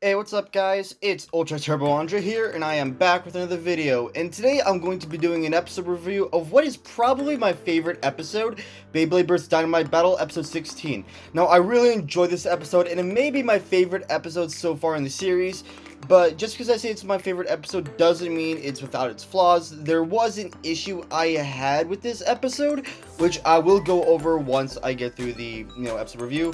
Hey, what's up guys? It's UltraTurboAndrey here, and I am back with another video, and today I'm going to be doing an episode review of what is probably my favorite episode, Beyblade Burst Dynamite Battle, episode 16. Now, I really enjoyed this episode, and it may be my favorite episode so far in the series, but just because I say it's my favorite episode doesn't mean it's without its flaws. There was an issue I had with this episode, which I will go over once I get through the, episode review.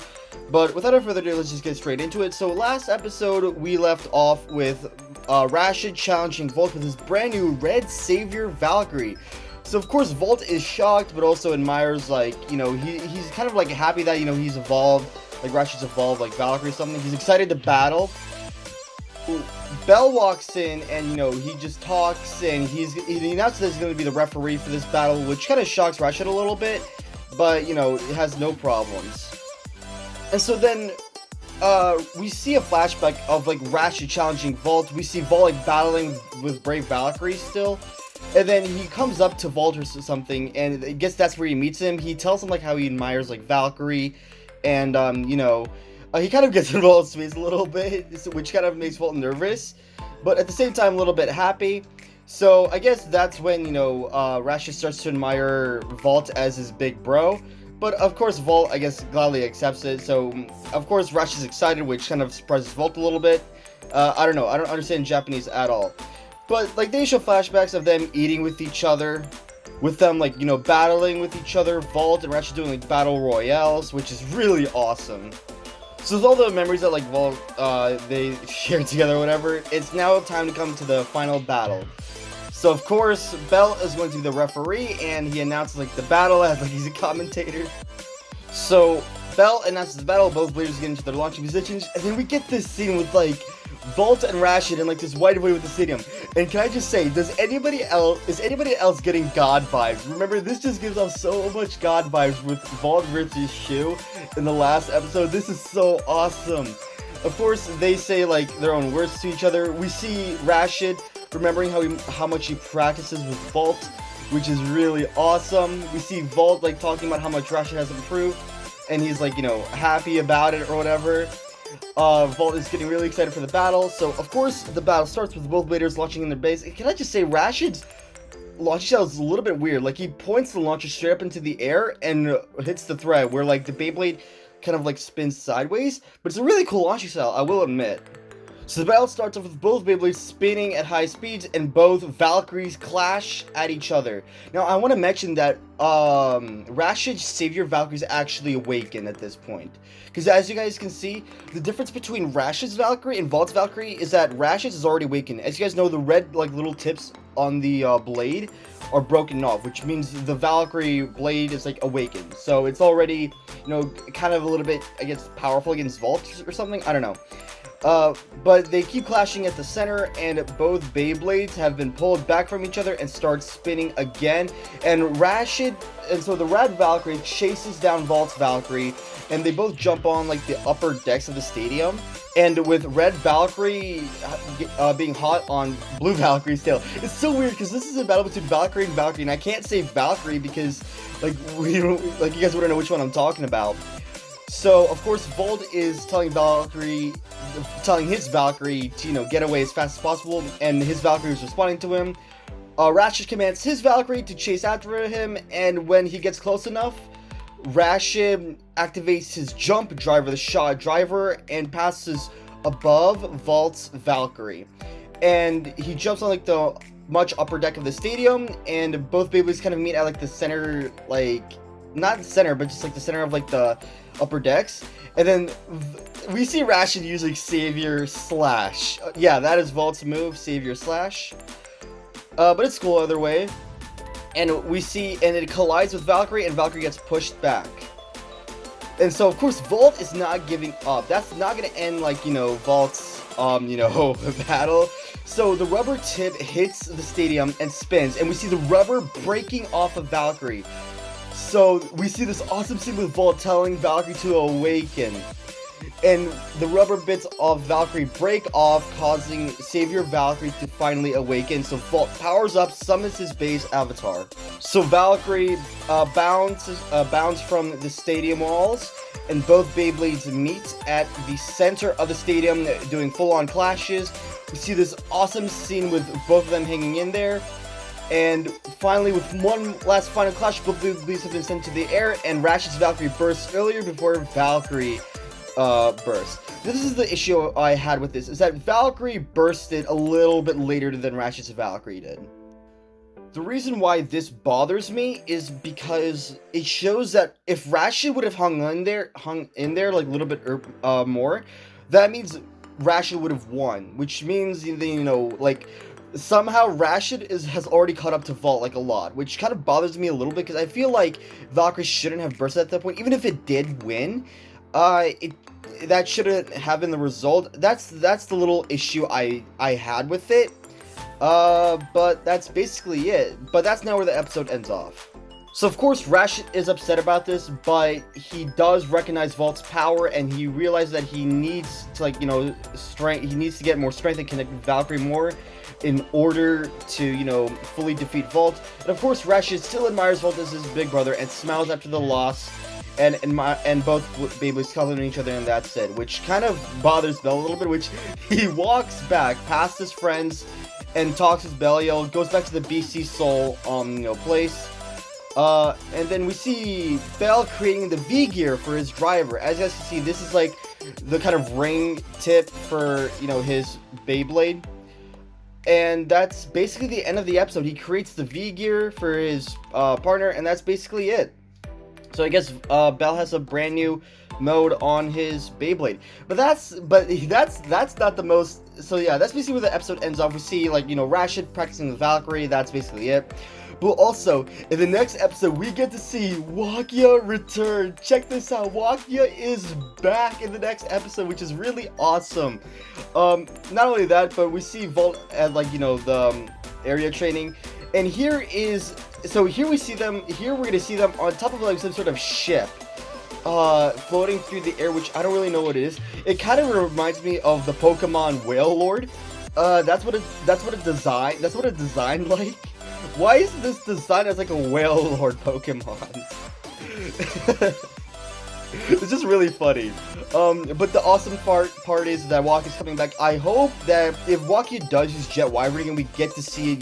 But without further ado, let's just get straight into it. So last episode, we left off with RASHAD challenging VALT with his brand new Red Savior Valkyrie. So of course, VALT is shocked, but also admires, he's kind of happy that, he's evolved, RASHAD's evolved like Valkyrie or something. He's excited to battle. Bell walks in and, he just talks and he announces that he's going to be the referee for this battle, which kind of shocks RASHAD a little bit, but, it has no problems. And so then, we see a flashback of, RASHAD challenging VALT. We see VALT, battling with Brave Valkyrie still. And then he comes up to VALT or something, and I guess that's where he meets him. He tells him, how he admires, Valkyrie, and, he kind of gets in VALT's face a little bit, which kind of makes VALT nervous, but at the same time, a little bit happy. So, I guess that's when, RASHAD starts to admire VALT as his big bro. But, of course, VALT, I guess, gladly accepts it. So, of course, RASHAD's excited, which kind of surprises VALT a little bit. I don't know. I don't understand Japanese at all. But, they show flashbacks of them eating with each other. With them, battling with each other. VALT and RASHAD doing, battle royales, which is really awesome. So with all the memories that, VALT, they shared together or whatever, it's now time to come to the final battle. So, of course, Bell is going to be the referee, and he announces, the battle as, he's a commentator. So, Bell announces the battle, both players get into their launching positions, and then we get this scene with, VALT and RASHAD in, this wide away with the stadium. And can I just say, is anybody else getting God vibes? Remember, this just gives off so much God vibes with VALT versus Shu in the last episode. This is so awesome. Of course, they say, their own words to each other. We see RASHAD remembering how much he practices with VALT, which is really awesome. We see VALT, talking about how much RASHAD has improved, and he's, happy about it or whatever. VALT is getting really excited for the battle. So, of course, the battle starts with both bladers launching in their base. Can I just say, RASHAD's launch style is a little bit weird. He points the launcher straight up into the air and hits the thread, where, the Beyblade kind of, spins sideways. But it's a really cool launching style, I will admit. So the battle starts off with both Beyblades spinning at high speeds, and both Valkyries clash at each other. Now, I want to mention that RASHAD's Savior Valkyries actually awaken at this point. Because as you guys can see, the difference between RASHAD's Valkyrie and VALT's Valkyrie is that RASHAD's is already awakened. As you guys know, the red, little tips on the blade are broken off, which means the Valkyrie blade is, awakened. So it's already, kind of a little bit, I guess, powerful against VALT or something. I don't know. But they keep clashing at the center, and both Beyblades have been pulled back from each other and start spinning again. And so the Red Valkyrie chases down VALT's Valkyrie, and they both jump on, the upper decks of the stadium. And with Red Valkyrie being hot on Blue Valkyrie's tail. It's so weird, because this is a battle between Valkyrie and Valkyrie, and I can't say Valkyrie because, you guys wouldn't know which one I'm talking about. So, of course, VALT is telling his Valkyrie to, get away as fast as possible, and his Valkyrie is responding to him. RASHAD commands his Valkyrie to chase after him, and when he gets close enough, RASHAD activates his jump driver, the shot driver, and passes above VALT's Valkyrie. And he jumps on, the much upper deck of the stadium, and both Beyblades kind of meet at, the center, not the center, but just, the center of, the upper decks. And then we see RASHAD using Savior Slash. Yeah, that is VALT's move, Savior Slash. But it's cool either way. And we see, and it collides with Valkyrie, and Valkyrie gets pushed back. And so, of course, VALT is not giving up. That's not going to end, VALT's, battle. So the rubber tip hits the stadium and spins, and we see the rubber breaking off of Valkyrie. So we see this awesome scene with VALT telling Valkyrie to awaken. and the rubber bits of Valkyrie break off, causing Savior Valkyrie to finally awaken. So Vault powers up, summons his base avatar. So Valkyrie bounds from the stadium walls, and both Beyblades meet at the center of the stadium, doing full-on clashes. We see this awesome scene with both of them hanging in there. And finally, with one last final clash, both Beyblades have been sent to the air, and Rashad's Valkyrie bursts earlier before Valkyrie burst. This is the issue I had with this, is that Valkyrie bursted a little bit later than Rashad's Valkyrie did. The reason why this bothers me is because it shows that if Rashad would have hung in there like a little bit more, that means Rashad would have won, which means, you know, like, somehow Rashad has already caught up to Vault, like, a lot, which kind of bothers me a little bit, because I feel like Valkyrie shouldn't have bursted at that point. Even if it did win, that shouldn't have been the result. That's the little issue I had with it. But that's basically it. But that's not where the episode ends off. So of course Rashad is upset about this, but he does recognize Vault's power, and he realizes that he needs to, like, you know, strength. He needs to get more strength and connect with Valkyrie more in order to, you know, fully defeat Vault. And of course Rashad still admires Vault as his big brother and smiles after the loss. And both Beyblades cuddling each other, and that's it, which kind of bothers Bell a little bit, which he walks back past his friends and talks with Belial, goes back to the BC Soul you know, place. And then we see Bell creating the V-gear for his driver. As you guys can see, this is like the kind of ring tip for, you know, his Beyblade. And that's basically the end of the episode. He creates the V-gear for his partner, and that's basically it. So I guess Bell has a brand new mode on his Beyblade. But that's not the most. So yeah, that's basically where the episode ends off. We see, like, you know, Rashad practicing the Valkyrie. That's basically it. But also, in the next episode, we get to see Wakia return. Check this out. Wakia is back in the next episode, which is really awesome. Not only that, but we see Vault at, like, you know, the area training. And here we see them, here we're going to see them on top of, like, some sort of ship, floating through the air, which I don't really know what it is. It kind of reminds me of the Pokemon Whale Lord. That's what it designed like. Why is this designed as like a Whale Lord Pokemon? It's just really funny. But the awesome part is that Wakia's coming back. I hope that if Wakia does use Jet Wyvern and we get to see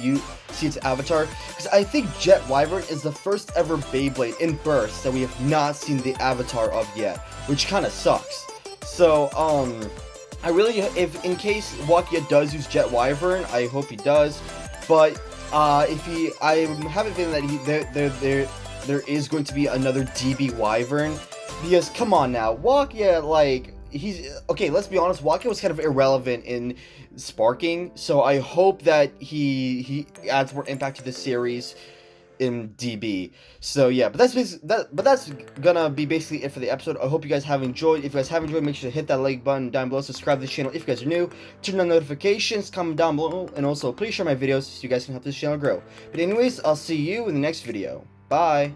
its avatar, because I think Jet Wyvern is the first ever Beyblade in Burst that we have not seen the avatar of yet, which kind of sucks. So, I really, if in case Wakia does use Jet Wyvern, I hope he does. But I have a feeling that there is going to be another DB Wyvern. Because, come on now, Wakia, like, okay, let's be honest, Wakia was kind of irrelevant in Sparking, so I hope that he adds more impact to the series in DB. So yeah, but that's gonna be basically it for the episode. I hope you guys have enjoyed. If you guys have enjoyed, make sure to hit that like button down below, subscribe to the channel if you guys are new, turn on notifications, comment down below, and also please share my videos so you guys can help this channel grow. But anyways, I'll see you in the next video. Bye!